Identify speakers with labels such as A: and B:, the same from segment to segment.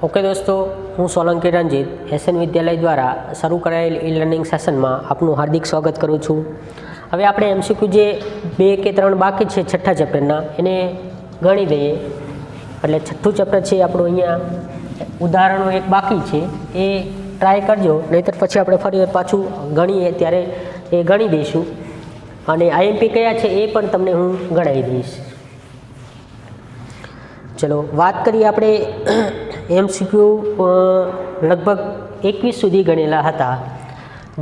A: Okay દોસ્તો, હું Solanki Ranjit SN વિદ્યાલય દ્વારા શરૂ કરાયેલ ઈ લર્નિંગ સેશનમાં આપનું હાર્દિક સ્વાગત કરું છું. હવે આપણે એમસીક્યુ જે 2 કે 3 બાકી છે છઠ્ઠા ચેપ્ટરના એને ગણી દઈએ. એટલે છઠ્ઠું ચેપ્ટર છે આપણું, અહીંયા ઉદાહરણો એક બાકી છે એ ટ્રાય કરજો, નહીંતર પછી આપણે ફરી પાછું ગણીએ ત્યારે એ ગણી દઈશું. અને આઈએમપી કયા છે એ પણ તમને હું ગણાવી દઈશ. ચલો વાત કરીએ. આપણે એમસીક્યુ લગભગ 21 સુધી ગણેલા હતા.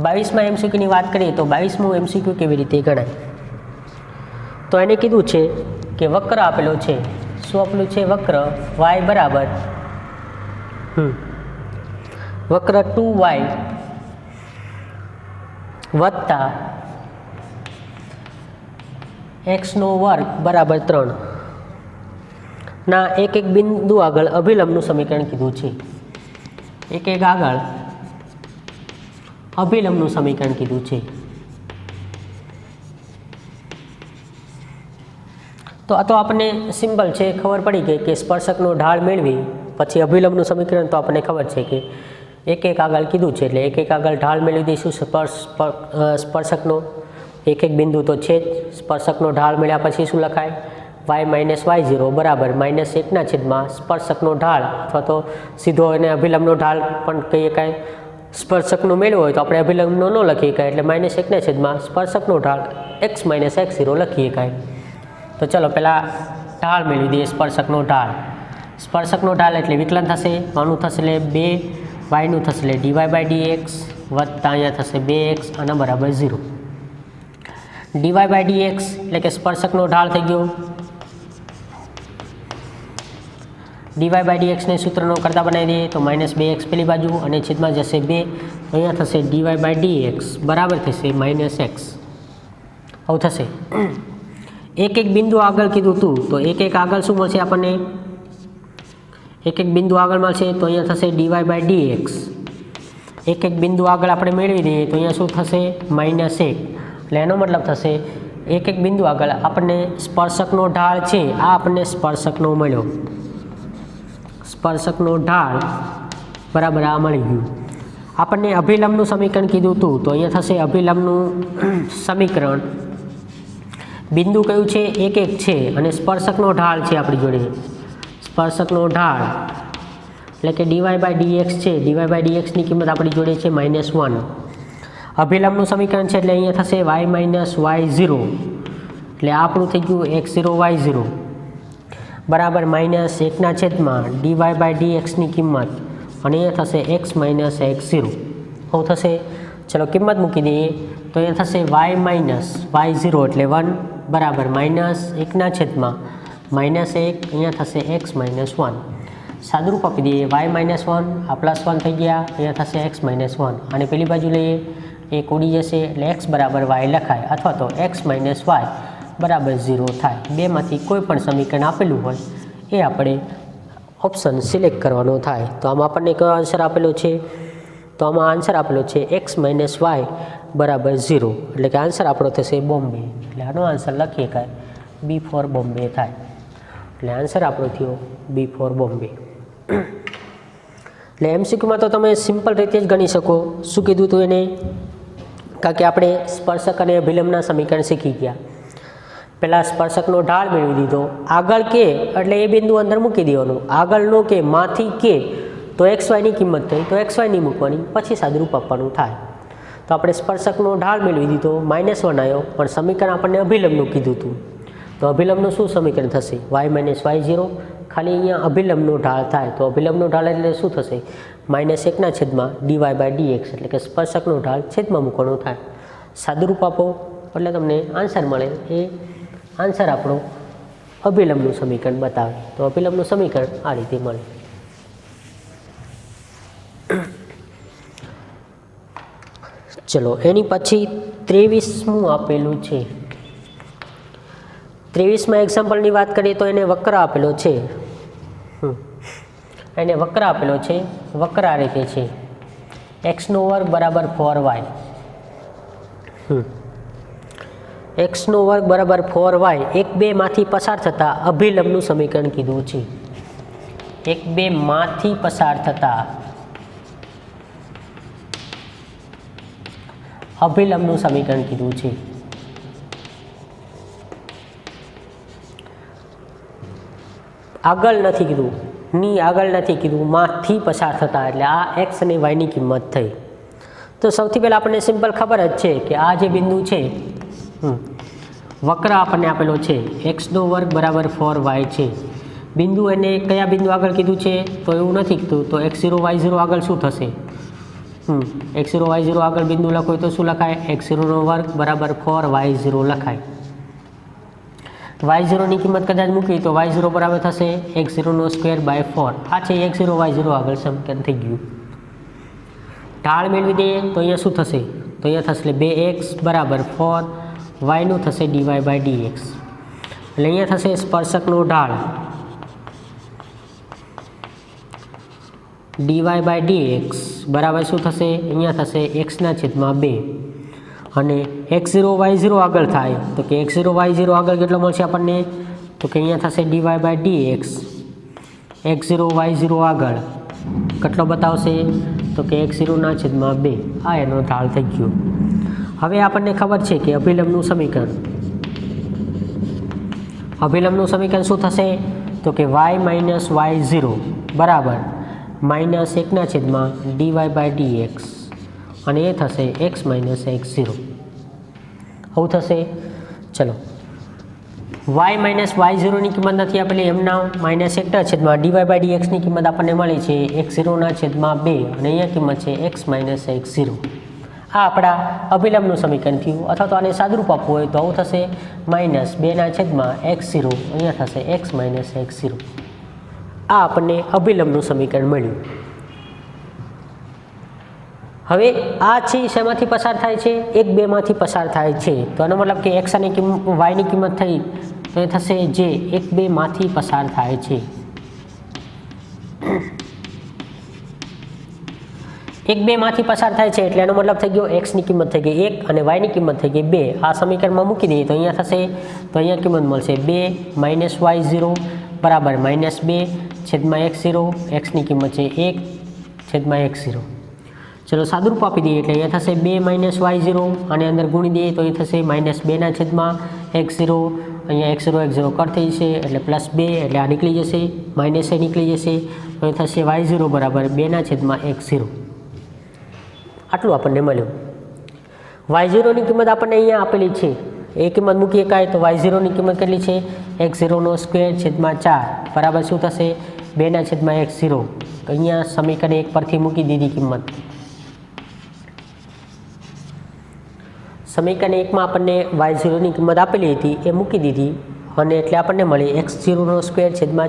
A: 22માં એમસીક્યુની વાત કરીએ તો 22મું એમસીક્યુ કેવી રીતે ગણાય, તો એને કીધું છે કે વક્ર આપેલો છે. શું આપેલું છે? વક્ર y બરાબર વક્ર 2y વત્તા x² બરાબર 3 ના એક બિંદુ આગળ અભિલંબનું સમીકરણ કીધું છે. એક આગળ અભિલંબનું સમીકરણ કીધું છે. તો આ તો આપણને સિમ્પલ છે, ખબર પડી ગઈ કે સ્પર્શકનો ઢાળ મેળવી પછી અભિલંબનું સમીકરણ તો આપણને ખબર છે કે એક આગળ કીધું છે, એટલે એક આગળ ઢાળ મેળવી દઈશું. સ્પર્શકનો એક બિંદુ તો છે જ. સ્પર્શકનો ઢાળ મળ્યા પછી શું લખાય? y માઇનસ y0 બરાબર -1/, સ્પર્શકનો ઢાળ અથવા તો સીધો એને અભિલંબનો ઢાળ પણ કહીએ. કાંઈ સ્પર્શકનો મેળવો હોય તો આપણે અભિલંબનો ન લખીએ કાંઈ, એટલે -1/, સ્પર્શકનો ઢાળ x - x0 લખીએ કાંઈ. તો ચલો પહેલાં ઢાળ મેળવી દઈએ. સ્પર્શકનો ઢાળ એટલે વિકલન થશે. આનું થશે એટલે 2y થશે એટલે dy/dx વત્તા અહીંયા થશે 2x આના બરાબર 0. dy/dx એટલે કે સ્પર્શકનો ઢાળ થઈ ગયો. dy/dx ને સૂત્રનો કરતા બનાવી દઈએ તો -2x પેલી બાજુ અને છેદમાં જશે 2. અહીંયા થશે dy/dx બરાબર થશે -x. આવું થશે. એક બિંદુ આગળ કીધું હતું તો એક આગળ શું મળશે આપણને? એક બિંદુ આગળ મળશે તો અહીંયા થશે dy/dx. એક બિંદુ આગળ આપણે મેળવી દઈએ તો અહીંયા શું થશે? -1. એટલે એનો મતલબ થશે એક બિંદુ આગળ આપણને સ્પર્શકનો ઢાળ છે, આ આપણને સ્પર્શકનો મળ્યો. સ્પર્શકનો ઢાળ બરાબર આ મળી ગયું. આપણને અભિલંબનું સમીકરણ કીધું હતું તો અહીંયા થશે અભિલંબનું સમીકરણ. બિંદુ કયું છે? એક છે અને સ્પર્શકનો ઢાળ છે આપણી જોડે. સ્પર્શકનો ઢાળ એટલે કે dy/dx છે. dy/dxની કિંમત આપણી જોડે છે -1. અભિલંબનું સમીકરણ છે એટલે અહીંયા થશે y - y0 એટલે આપણું થઈ ગયું x0 y0 બરાબર -1/, dy/dxની કિંમત અને અહીંયા થશે x - x0. શું થશે? ચલો કિંમત મૂકી દઈએ તો અહીંયા થશે y - y0 એટલે 1 બરાબર -1/, -1 અહીંયા થશે x - 1. સાદુરૂપ આપી દઈએ. y - 1 આ +1 થઈ ગયા, અહીંયા થશે x - 1 અને પેલી બાજુ લઈએ એક ઉડી જશે એટલે x બરાબર y લખાય અથવા તો x - y બરાબર 0 થાય. બેમાંથી કોઈ પણ સમીકરણ આપેલું હોય એ આપણે ઓપ્શન સિલેક્ટ કરવાનો થાય. તો આમાં આપણને કયો આન્સર આપેલો છે? તો આમાં આન્સર આપેલો છે x - y બરાબર 0. એટલે કે આન્સર આપણો થશે બોમ્બે. એટલે આનો આન્સર લખીએ કાંઈ B ફોર બોમ્બે થાય. એટલે આન્સર આપણો થયો B ફોર બોમ્બે. એટલે એમસીક્યુમાં તો તમે સિમ્પલ રીતે જ ગણી શકો. શું કીધું હતું એને? કારણ કે આપણે સ્પર્શક અને અભિલંબના સમીકરણ શીખી ગયા. પહેલાં સ્પર્શકનો ઢાળ મેળવી દીધો. આગળ કે એટલે એ બિંદુ અંદર મૂકી દેવાનું. આગળનો કે માંથી કે તો xyની કિંમત થઈ તો xyની મૂકવાની, પછી સાદુરૂપ આપવાનું થાય. તો આપણે સ્પર્શકનો ઢાળ મેળવી દીધો, -1 આવ્યો, પણ સમીકરણ આપણને અભિલંબનું કીધું હતું. તો અભિલંબનું શું સમીકરણ થશે? y - y0. ખાલી અહીંયા અભિલંબનો ઢાળ થાય તો અભિલંબનો ઢાળ એટલે શું થશે? -1/, dy/dx એટલે કે સ્પર્શકનો ઢાળ છેદમાં મૂકવાનો થાય. સાદુરૂપ આપો એટલે તમને આન્સર મળે. એ આન્સર આપણો અભિલંબનું સમીકરણ બતાવે. તો અભિલંબનું સમીકરણ આ રીતે મળે. ચલો એની પછી 23મું આપેલું છે. 23માં એક્ઝામ્પલની વાત કરીએ તો એને વક્ર આપેલો છે. વક્ર આ રીતે છે x² બરાબર 4y. x² બરાબર 4y 1, 2 માંથી પસાર થતાં અભિલંબનું સમીકરણ કીધું છે. 1 2 માંથી પસાર થતા અભિલંબનું સમીકરણ કીધું છે. આગળ નથી કીધું, આગળ નથી કીધું, માંથી પસાર થતા, એટલે આ એક્સ અને વાયની કિંમત થઈ. તો સૌથી પહેલાં આપણને સિમ્પલ ખબર જ છે કે આ જે બિંદુ છે, વક્ર આપણને આપેલો છે x² = 4y છે. બિંદુ એને કયા બિંદુ આગળ કીધું છે? તો એવું નથી કીધું, તો x0 y0 આગળ શું થશે? x0 y0 આગળ બિંદુ લખો તો શું લખાય? x0² = 4y0 લખાય. y0 ની કિંમત કદાચ મૂકી તો y0 બરાબર થશે x0² / 4. આ છે x0 y0 આગળ સમીકરણ થઈ ગયું. ઢાળ મેળવી દઈએ તો અહીંયા શું થશે? તો અહીંયા થશે 2x = 4, yનું થશે dy/dx. એટલે અહીંયા થશે સ્પર્શકનો ઢાળ dy/dx બરાબર શું થશે? અહીંયા થશે x/2. અને x0 y0 આગળ થાય તો કે x0 y0 આગળ કેટલો મળશે આપણને? તો કે અહીંયા થશે dy/dx. x0 y0 આગળ કેટલો બતાવશે? તો કે x0/2. આ એનો ઢાળ થઈ ગયો. હવે આપણને ખબર છે કે અભિલંબનું સમીકરણ શું થશે? તો કે y - y0 બરાબર -1/dy/dx અને એ થશે x - x0. આવું થશે. ચલો, y - y0 ની કિંમત નથી આપેલી, એમના -1/dy/dx ની કિંમત આપણને મળી છે x0/2 અને અહીંયા કિંમત છે x - x0. આ આપણા અભિલંબનું સમીકરણ થયું. અથવા તો આને સાદુરૂપ આપવું હોય તો આવું થશે -2/x0, અહીંયા થશે x - x0. આ આપણને અભિલંબનું સમીકરણ મળ્યું. હવે આ છે શેમાંથી પસાર થાય છે? 1 2 માંથી પસાર થાય છે. તો એનો મતલબ કે x અને yની કિંમત થઈ તો એ થશે જે 1 2 માંથી પસાર થાય છે. 1 2 માંથી પસાર થાય છે એટલે એનો મતલબ થઈ ગયો x ની કિંમત થઈ ગઈ 1 અને y ની કિંમત થઈ ગઈ 2. આ સમીકરણમાં મૂકી દઈએ તો અહીંયા થશે, તો અહીંયા કિંમત મળશે 2 - y0 બરાબર -2/x0. x ની કિંમત છે 1/x0. ચલો સાદુરૂપ આપી દઈએ એટલે અહીંયા થશે 2 - y0 અને અંદર ગુણી દઈએ તો એ થશે -2/x0. અહીંયા x0 કટ થઈ જશે એટલે +2 એટલે આ નીકળી જશે, -a નીકળી જશે તો એ થશે y0 બરાબર 2/x0. આટલું આપણને મળ્યું. y0 ની કિંમત આપણને અહીંયા આપેલી છે, એ કિંમત મૂકી શકાય તો y0 ની કિંમત કેટલી છે? x0² 4 બરાબર શું થશે? 2/x0. અહીંયા સમીકરણ 1 પરથી મૂકી દીધી કિંમત. સમીકરણ 1માં આપણને y0 ની કિંમત આપેલી હતી એ મૂકી દીધી અને એટલે આપણને મળી x0²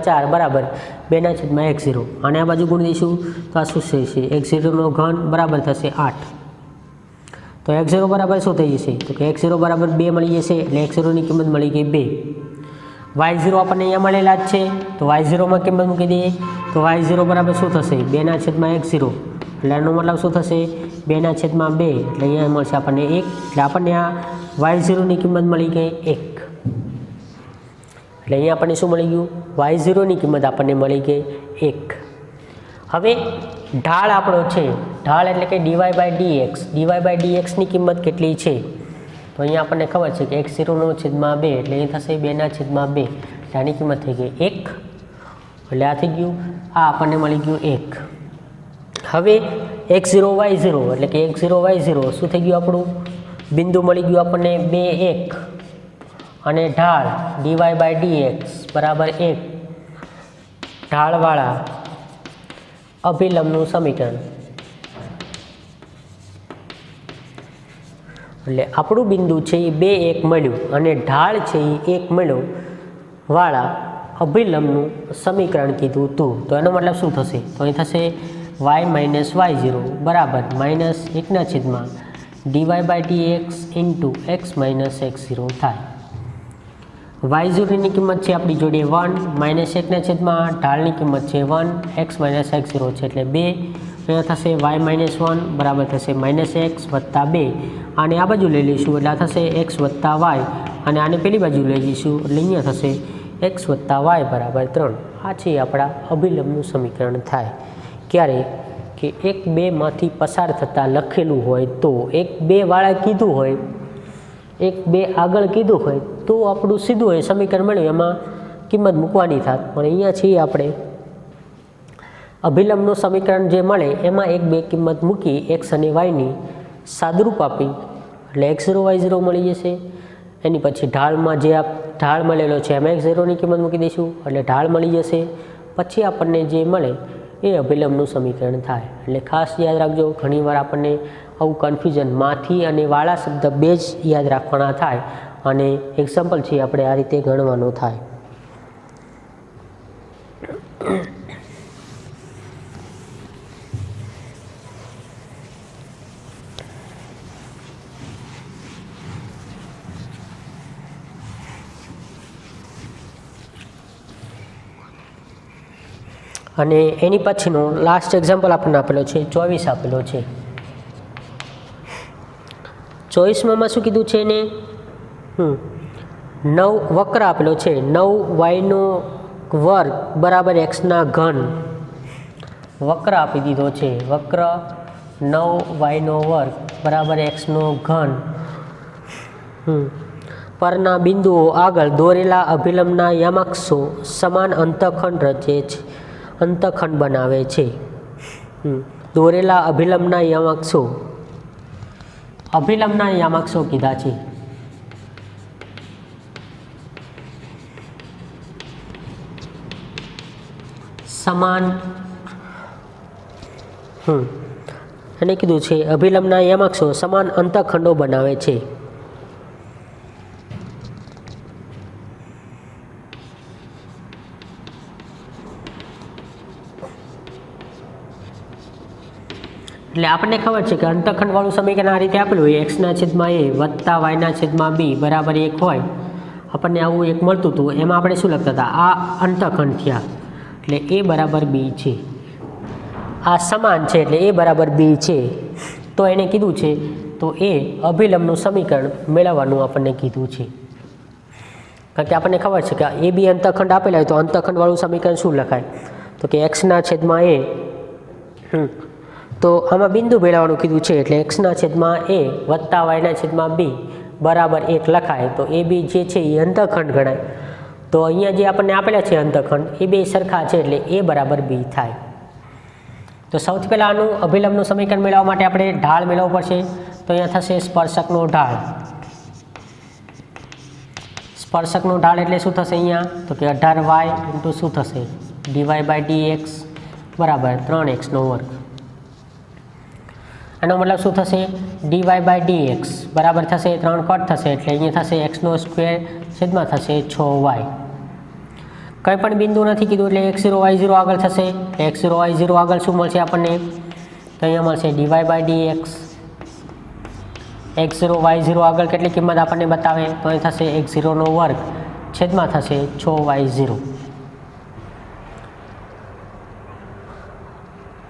A: 4 બરાબર 2/x0. અને આ બાજુ ગુણી દઈશું તો આ શું થશે? x0³ બરાબર થશે 8. તો x0 બરાબર શું થઈ જશે? તો કે x0 બરાબર 2 મળી જશે એટલે x0 ની કિંમત મળી ગઈ 2. y0 આપણને અહીંયા મળેલા જ છે તો y0માં કિંમત મૂકી દઈએ તો y0 બરાબર શું થશે? 2/x0. એટલે એનો મતલબ શું થશે? 2/2 એટલે અહીંયા મળશે આપણને 1. એટલે આપણને આ y0 ની કિંમત મળી ગઈ 1. એટલે અહીંયા આપણને શું મળી ગયું? y0 ની કિંમત આપણને મળી ગઈ 1. હવે ઢાળ આપણો છે, ઢાળ એટલે કે dy/dx. dy/dx ની કિંમત કેટલી છે? તો અહીંયા આપણને ખબર છે કે x0/2 એટલે એ થશે 2/2. આની કિંમત થઈ ગઈ 1. એટલે આ થઈ ગયું, આ આપણને મળી ગયું 1. હવે x0 y0 એટલે કે x0 y0 શું થઈ ગયું? આપણું બિંદુ મળી ગયું આપણને 2 1 અને ઢાળ dy/dx બરાબર 1. ઢાળવાળા અભિલંબનું સમીકરણ. એટલે આપણું બિંદુ છે એ 2 1 મળ્યું અને ઢાળ છે એ 1 મળ્યો વાળા અભિલંબનું સમીકરણ કીધું હતું. તો એનો મતલબ શું થશે? તો અહીં થશે y - y0 બરાબર -1/dy/dx x - x0 થાય. y0 ની કિંમત છે આપણી જોડે 1, -1/, ઢાળની કિંમત છે 1, x - x0 છે એટલે 2. અહીંયા થશે y - 1 બરાબર થશે -x + 2 અને આ બાજુ લઈ લઈશું એટલે આ થશે x + y અને આને પેલી બાજુ લઈ જઈશું એટલે અહીંયા થશે એક્સ વત્તા વાય બરાબર 3 આ છે આપણા અભિલંબનું સમીકરણ થાય ક્યારે કે 1 2 માંથી પસાર થતાં લખેલું હોય તો 1 2 વાળા કીધું હોય 1 2 આગળ કીધું હોય તો આપણું સીધું હોય સમીકરણ મળ્યું એમાં કિંમત મૂકવાની થાત પણ અહીંયા છીએ આપણે અભિલંબનું સમીકરણ જે મળે એમાં 1 2 કિંમત મૂકી એક્સ અને વાયની સાદરૂપ આપી એટલે x0 y0 મળી જશે એની પછી ઢાળમાં જે ઢાળ મળેલો છે એમાં x0ની કિંમત મૂકી દઈશું એટલે ઢાળ મળી જશે પછી આપણને જે મળે એ અભિલંબનું સમીકરણ થાય એટલે ખાસ યાદ રાખજો ઘણીવાર આપણને આવું કન્ફ્યુઝન માંથી અને વાળા શબ્દ બે જ યાદ રાખવાના થાય અને એક્ઝામ્પલ છે આપણે આ રીતે ગણવાનું થાય અને એની પછીનો લાસ્ટ એક્ઝામ્પલ આપણને આપેલો છે 24 આપેલો છે 24માં શું કીધું છે એને 9 વક્ર આપેલો છે 9y વર્ગ બરાબર એક્સના ઘન વક્ર આપી દીધો છે વક્ર 9y વર્ગ બરાબર એક્સનો ઘન પરના બિંદુઓ આગળ દોરેલા અભિલંબના યમાક્ષો સમાન અંતઃખંડ રચે છે અંતઃખંડ બનાવે છે દોરેલા અભિલંબના યમાક્ષો કીધા છે સમાન અને કીધું છે અભિલંબના યમાક્ષો સમાન અંતઃખંડો બનાવે છે એટલે આપણને ખબર છે કે અંતઃખંડવાળું સમીકરણ આ રીતે આપેલું હોય એક્સના છેદમાં એ વત્તા વાયના છેદમાં બી બરાબર 1 હોય આપણને આવું એક મળતું હતું એમાં આપણે શું લખતા હતા આ અંતઃખંડ થયા એટલે એ બરાબર બી છે આ સમાન છે એટલે એ બરાબર બી છે તો એને કીધું છે તો એ અભિલંબનું સમીકરણ મેળવવાનું આપણને કીધું છે કારણ કે આપણને ખબર છે કે એ બી અંતઃખંડ આપેલા હોય તો અંતઃખંડવાળું સમીકરણ શું લખાય તો કે એક્સના છેદમાં એ તો આમાં બિંદુ મેળવવાનું કીધું છે એટલે એક્સના છેદમાં એ વત્તા વાયના છેદમાં બી બરાબર 1 લખાય તો એ બી જે છે એ અંતઃખંડ ગણાય તો અહીંયા જે આપણને આપેલા છે અંતઃખંડ એ બે સરખા છે એટલે એ બરાબર બી થાય તો સૌથી પહેલાં આનું અભિલંબનું સમીકરણ મેળવવા માટે આપણે ઢાળ મેળવવું પડશે તો અહીંયા થશે સ્પર્શકનો ઢાળ સ્પર્શકનો ઢાળ એટલે શું થશે અહીંયા તો કે 18y ઇન્ટુ શું થશે dy/dx બરાબર 3x² આનો મતલબ શું થશે dy/dx બરાબર થશે 3 કટ થશે એટલે અહીંયા થશે x² છેદમાં થશે 6y કંઈ પણ બિંદુ નથી કીધું એટલે x0 y0 આગળ થશે x0 y0 આગળ શું મળશે આપણને તો અહીંયા મળશે dy/dx x0 y0 આગળ કેટલી કિંમત આપણને બતાવે તો અહીં થશે x0નો વર્ગ છેદમાં થશે 6y0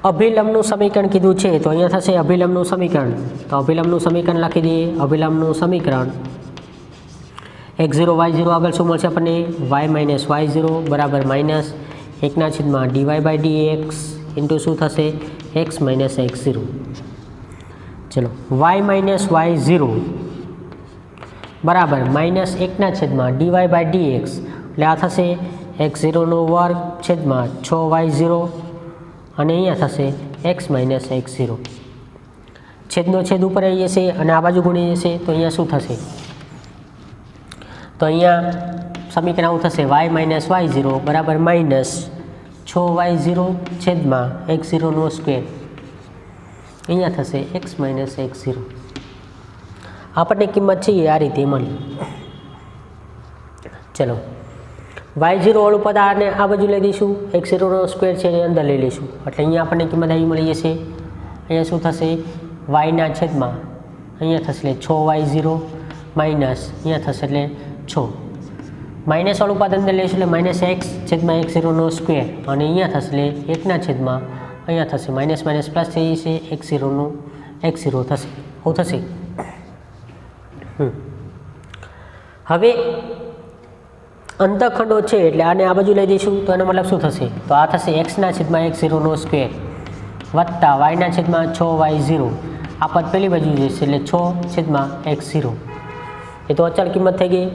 A: અભિલંબનું સમીકરણ કીધું છે તો અહીંયા થશે અભિલંબનું સમીકરણ તો અભિલંબનું સમીકરણ લખી દઈએ અભિલંબનું સમીકરણ x0 y0 આગળ શું મળશે આપણને y - y0 બરાબર -1/dy/dx ઇન્ટુ શું થશે x - x0 ચલો y - y0 બરાબર -1/dy/dx એટલે આ થશે x0નો વર્ગ છેદમાં 6y0 અને અહીંયા થશે x - x0 છેદનો છેદ ઉપર આવી જશે અને આ બાજુ ગુણી જશે તો અહીંયા શું થશે તો અહીંયા સમીકરણ આવું થશે y - y0 બરાબર -6y0 છેદમાં x0નો સ્ક્વેર અહીંયા થશે x - x0 આપણને કિંમત છે આ રીતે મળી ચલો y0 વાળું પદ આને આ બાજુ લઈ દઈશું x0નો સ્ક્વેર છે એને અંદર લઈ લઈશું એટલે અહીંયા આપણને કિંમત આવી મળી જશે અહીંયા શું થશે yના છેદમાં અહીંયા થશે એટલે 6y0 માઇનસ અહીંયા થશે એટલે 6 માઇનસ વાળું પદ અંદર લઈશું એટલે -x છેદમાં x0નો સ્ક્વેર અને અહીંયા થશે એટલે 1ના છેદમાં અહીંયા થશે માઇનસ માઇનસ પ્લસ થઈ જશે x0 થશે આવું થશે હવે અંતઃખંડો છે એટલે આને આ બાજુ લઈ દઈશું તો એનો મતલબ શું થશે? તો આ થશે x/x0 સ્ક્વેર વત્તા y/6y0. આ પદ પહેલી બાજુ જશે એટલે 6/x0. એ તો અચળ કિંમત થઈ ગઈ.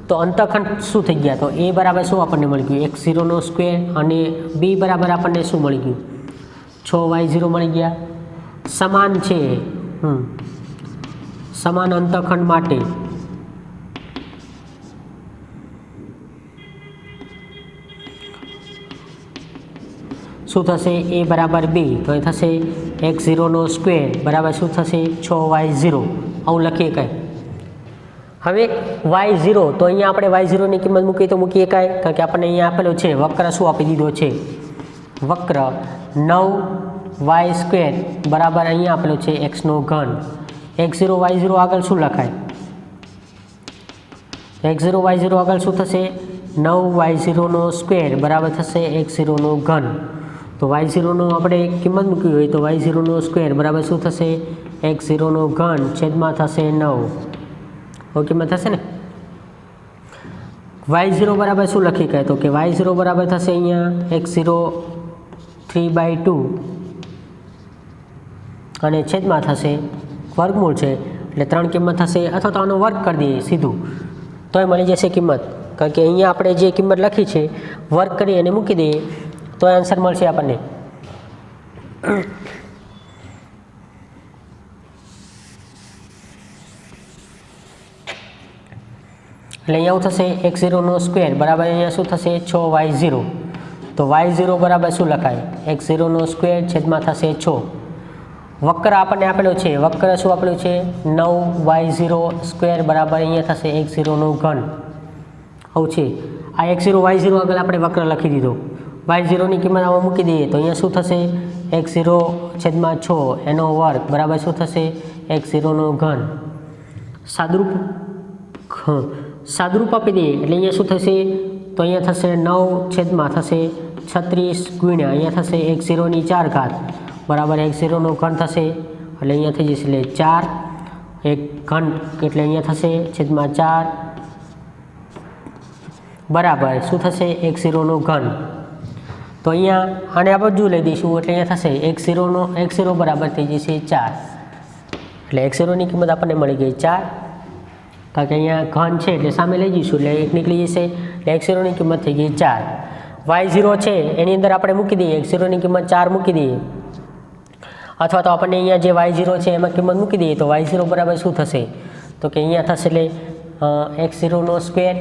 A: તો અંતઃખંડ શું થઈ ગયા? તો a બરાબર શું આપણને મળી ગયું? x0 સ્ક્વેર અને b બરાબર આપણને શું મળી ગયું? 6y0 મળી ગયા. સમાન છે સમાન અંતઃખંડ માટે શું થશે? a બરાબર b. તો એ થશે x0 સ્ક્વેર બરાબર શું થશે? 6y0. આવું લખીએ કાંઈ. હવે y0 તો અહીંયા આપણે y0ની કિંમત મૂકીએ તો મૂકી શકાય, કારણ કે આપણને અહીંયા આપેલો છે વક્ર શું આપી દીધો છે? વક્ર 9y² બરાબર અહીંયા આપેલો છે x3. x0 y0 આગળ શું લખાય? x0 y0 આગળ શું થશે? 9y0 સ્ક્વેર બરાબર થશે x0. તો y0 આપણે કિંમત મૂકવી હોય તો y0 સ્ક્વેર બરાબર શું થશે? x0 છેદમાં થશે 9. કિંમત થશે ને. y0 બરાબર શું લખી કહે? તો કે y0 બરાબર થશે અહીંયા x0 3/2 અને છેદમાં થશે વર્ગમૂળ છે એટલે 3 કિંમત થશે, અથવા તો આનો વર્ગ કરી દઈએ સીધું તોય મળી જશે કિંમત, કારણ કે અહીંયા આપણે જે કિંમત લખી છે વર્ગ કરી અને મૂકી દઈએ તો આન્સર મળશે આપણને. એટલે અહીંયા શું થશે? x0 સ્ક્વેર બરાબર અહીંયા શું થશે? 6y0. તો y0 બરાબર શું લખાય? x0 સ્ક્વેર છેદમાં થશે 6. વક્ર આપણને આપેલો છે, વક્ર શું આપેલું છે? 9y0 સ્ક્વેર બરાબર અહીંયા થશે x0. આવું છે. આ x0 y0 આગળ આપણે વક્ર લખી દીધો. y0ની કિંમત આમાં મૂકી દઈએ તો અહીંયા શું થશે? x0 છેદમાં 6 એનો વર્ગ બરાબર શું થશે? x0. સાદુરૂપ આપી દઈએ એટલે અહીંયા શું થશે? તો અહીંયા થશે 9 છેદમાં થશે 36 ગુણ્યા અહીંયા થશે x0ની 4 ઘાત બરાબર x0 થશે. એટલે અહીંયા થઈ જશે એટલે 4 એક ઘન એટલે અહીંયા થશે છેદમાં 4 બરાબર શું થશે? x0. તો અહીંયા આને આ બાજુ લઈ દઈશું એટલે અહીંયા થશે x0 બરાબર થઈ જશે 4. એટલે x0ની કિંમત આપણને મળી ગઈ 4, કારણ કે અહીંયા ઘન છે એટલે સામે લઈ જઈશું એટલે 1 નીકળી જશે. એટલે x0ની કિંમત થઈ ગઈ 4. y0 છે એની અંદર આપણે મૂકી દઈએ, x0ની કિંમત 4 મૂકી દઈએ, અથવા તો આપણને અહીંયા જે y0 છે એમાં કિંમત મૂકી દઈએ તો y0 બરાબર શું થશે? તો કે અહીંયા થશે એટલે x0 સ્ક્વેર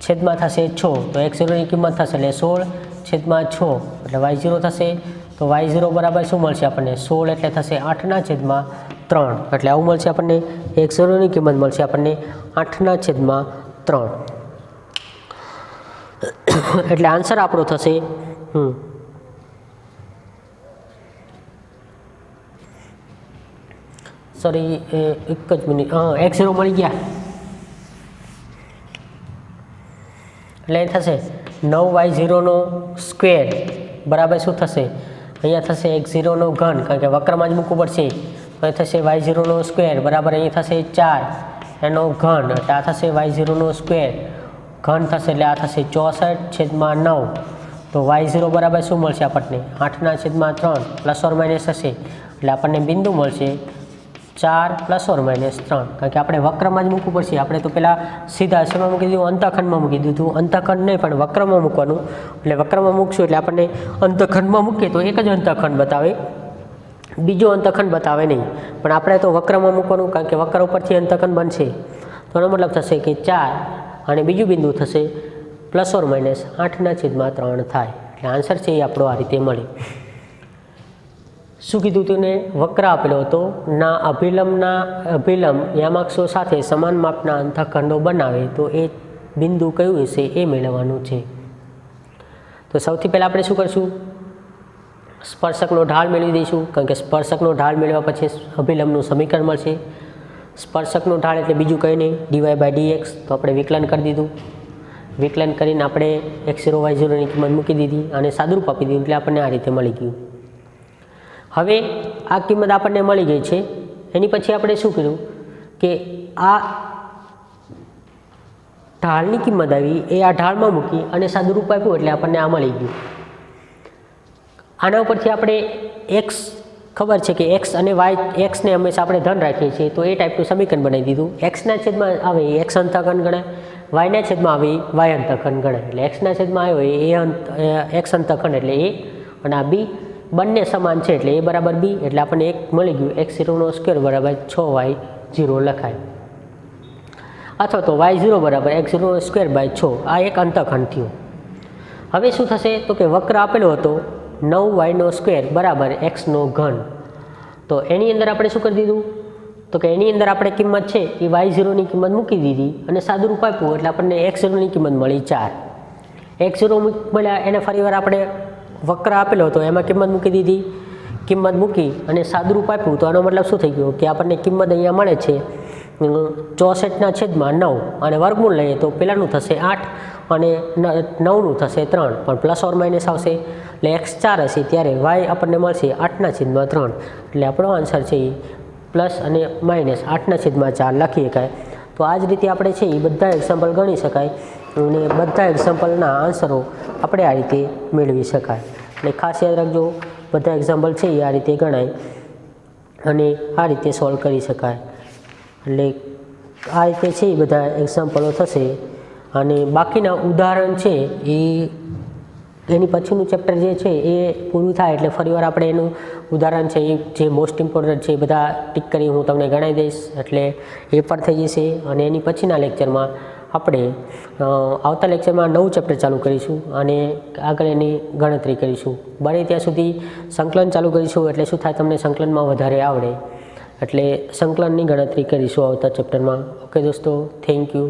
A: છેદમાં થશે 6. તો x0ની કિંમત થશે એટલે 16/6 એટલે y0 થશે. તો y0 બરાબર શું મળશે આપણને? 16 એટલે થશે 8/3. એટલે આવું મળશે આપણને. x0ની કિંમત મળશે આપણને 8/3. એટલે આન્સર આપણો થશે સોરી એક જ મિનિટ, x0 મળી ગયા એટલે એ થશે 9y0 સ્ક્વેર બરાબર શું થશે? અહીંયા થશે x0 ઘન, કારણ કે વક્રમાં જ મૂકવું પડશે. તો એ થશે y0 સ્ક્વેર બરાબર અહીં થશે 4 એનો ઘન એટલે આ થશે y0 સ્ક્વેર ઘન થશે એટલે આ થશે 64/9. તો y0 બરાબર શું મળશે આપણને? 8/3 પ્લસ ઓર માઇનસ હશે એટલે આપણને બિંદુ મળશે 4 ± 3, કારણ કે આપણે વક્રમાં જ મૂકવું પડશે. આપણે તો પહેલાં સીધા શેમાં મૂકી દીધું? અંતઃખંડમાં મૂકી દીધું. અંતઃખંડ નહીં પણ વક્રમાં મૂકવાનું, એટલે વક્રમાં મૂકશું એટલે આપણને અંતઃખંડમાં મૂકીએ તો એક જ અંતઃખંડ બતાવે, બીજો અંતઃખંડ બતાવે નહીં. પણ આપણે તો વક્રમાં મૂકવાનું, કારણ કે વક્ર ઉપરથી અંતઃખંડ બનશે. તો એનો મતલબ થશે કે 4 અને બીજું બિંદુ થશે ± 8/3 થાય. એટલે આન્સર છે એ આપણો આ રીતે મળે. શું કીધું તું ને? વક્ર આપેલો હતો ના અભિલંબ યામાક્ષો સાથે સમાન માપના અંતઃખંડો બનાવે તો એ બિંદુ કયું હશે એ મેળવવાનું છે. તો સૌથી પહેલાં આપણે શું કરશું? સ્પર્શકનો ઢાળ મેળવી દઈશું, કારણ કે સ્પર્શકનો ઢાળ મેળવ્યા પછી અભિલંબનું સમીકરણ મળશે. સ્પર્શકનો ઢાળ એટલે બીજું કંઈ નહીં, dy/dx. તો આપણે વિકલન કરી દીધું. વિકલન કરીને આપણે x0 y0ની કિંમત મૂકી દીધી અને સાદુરૂપ આપી દીધું એટલે આપણને આ રીતે મળી ગયું. હવે આ કિંમત આપણને મળી ગઈ છે. એની પછી આપણે શું કર્યું કે આ ઢાળની કિંમત આવી એ આ ઢાળમાં મૂકી અને સાદુરૂપ આપ્યું એટલે આપણને આ મળી ગયું. આના ઉપરથી આપણે એક્સ ખબર છે કે એક્સ અને વાય, એક્સને હંમેશા આપણે ધન રાખીએ છીએ, તો એ ટાઈપનું સમીકરણ બનાવી દીધું. એક્સના છેદમાં આવે એ એક્સ અંતઃકન ગણાય, વાયના છેદમાં આવે એ વાય અંતઃકન ગણાય. એટલે એક્સના છેદમાં આવ્યો એ એક્સ અંતઃકન એટલે એ, અને આ બી બંને સમાન છે એટલે એ બરાબર બી, એટલે આપણને એક મળી ગયું. x0² બરાબર 6y0 લખાય, અથવા તો y0 બરાબર x0² 6. આ એક અંતઃખંડ થયું. હવે શું થશે તો કે વક્ર આપેલો હતો 9y² બરાબર x3. તો એની અંદર આપણે શું કરી દીધું તો કે એની અંદર આપણે કિંમત છે એ y0ની કિંમત મૂકી દીધી અને સાદુરૂપ આપ્યું એટલે આપણને x0ની કિંમત મળી 4. x0 મળ્યા એને ફરીવાર આપણે વક્ર આપેલો હતો એમાં કિંમત મૂકી દીધી, કિંમત મૂકી અને સાદુરૂપ આપ્યું તો આનો મતલબ શું થઈ ગયો કે આપણને કિંમત અહીંયા મળે છે 64/9 અને વર્ગમૂળ લઈએ તો પહેલાંનું થશે 8 અને 9નું થશે 3, પણ પ્લસ ઓર માઇનસ આવશે એટલે x4 હશે ત્યારે y આપણને મળશે 8/3. એટલે આપણો આન્સર છે એ પ્લસ અને માઇનસ 8/4 લખી શકાય. તો આ જ રીતે આપણે છે એ બધા એક્ઝામ્પલ ગણી શકાય અને બધા એક્ઝામ્પલના આન્સરો આપણે આ રીતે મેળવી શકાય. એટલે ખાસ યાદ રાખજો, બધા એક્ઝામ્પલ છે એ આ રીતે ગણાય અને આ રીતે સોલ્વ કરી શકાય. એટલે આ રીતે છે એ બધા એક્ઝામ્પલો થશે અને બાકીના ઉદાહરણ છે એની પછીનું ચેપ્ટર જે છે એ પૂરું થાય એટલે ફરીવાર આપણે એનું ઉદાહરણ છે એ જે મોસ્ટ ઇમ્પોર્ટન્ટ છે એ બધા ટીક કરી હું તમને ગણાવી દઈશ, એટલે એ પણ થઈ જશે. અને એની પછીના લેક્ચરમાં આપણે આવતા લેક્ચરમાં નવું ચેપ્ટર ચાલુ કરીશું અને આગળ એની ગણતરી કરીશું. બને ત્યાં સુધી સંકલન ચાલુ કરીશું એટલે શું થાય તમને સંકલનમાં વધારે આવડે, એટલે સંકલનની ગણતરી કરીશું આવતા ચેપ્ટરમાં. ઓકે દોસ્તો, થેન્ક યુ.